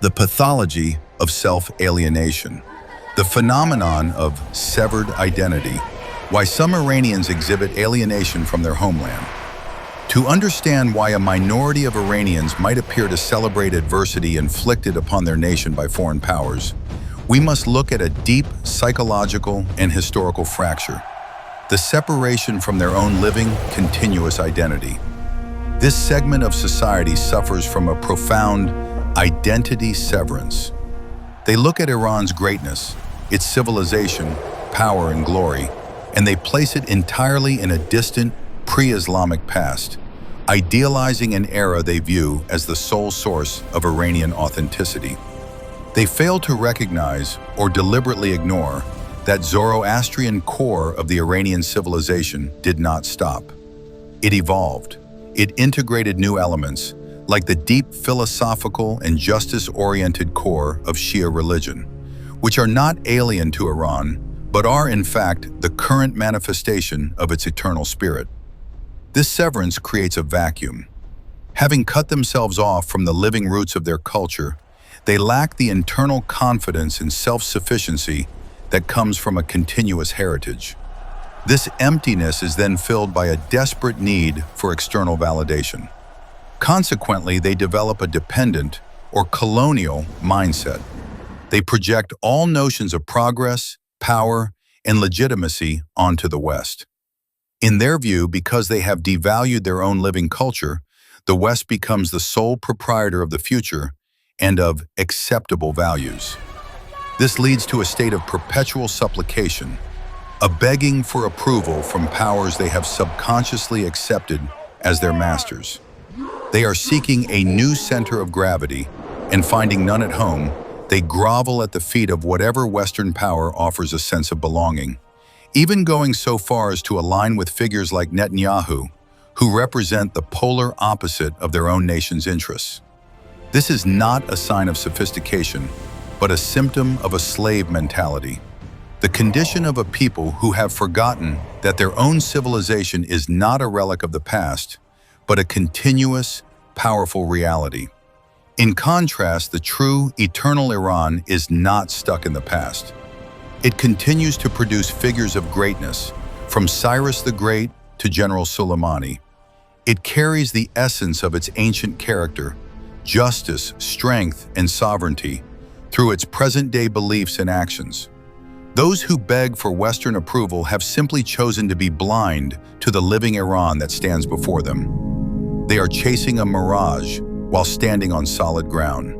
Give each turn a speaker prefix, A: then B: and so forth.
A: the pathology of self-alienation, the phenomenon of severed identity, why some Iranians exhibit alienation from their homeland. To understand why a minority of Iranians might appear to celebrate adversity inflicted upon their nation by foreign powers, we must look at a deep psychological and historical fracture, the separation from their own living, continuous identity. This segment of society suffers from a profound identity severance. They look at Iran's greatness, its civilization, power, and glory, and they place it entirely in a distant, pre-Islamic past, idealizing an era they view as the sole source of Iranian authenticity. They fail to recognize or deliberately ignore that Zoroastrian core of the Iranian civilization did not stop. It evolved. It integrated new elements, like the deep philosophical and justice-oriented core of Shia religion, which are not alien to Iran, but are in fact the current manifestation of its eternal spirit. This severance creates a vacuum. Having cut themselves off from the living roots of their culture, they lack the internal confidence and self-sufficiency that comes from a continuous heritage. This emptiness is then filled by a desperate need for external validation. Consequently, they develop a dependent or colonial mindset. They project all notions of progress, power, and legitimacy onto the West. In their view, because they have devalued their own living culture, the West becomes the sole proprietor of the future and of acceptable values. This leads to a state of perpetual supplication, a begging for approval from powers they have subconsciously accepted as their masters. They are seeking a new center of gravity, and finding none at home, they grovel at the feet of whatever Western power offers a sense of belonging, even going so far as to align with figures like Netanyahu, who represent the polar opposite of their own nation's interests. This is not a sign of sophistication, but a symptom of a slave mentality, the condition of a people who have forgotten that their own civilization is not a relic of the past, but a continuous, powerful reality. In contrast, the true, eternal Iran is not stuck in the past. It continues to produce figures of greatness, from Cyrus the Great to General Soleimani. It carries the essence of its ancient character, justice, strength, and sovereignty, through its present-day beliefs and actions. Those who beg for Western approval have simply chosen to be blind to the living Iran that stands before them. They are chasing a mirage while standing on solid ground.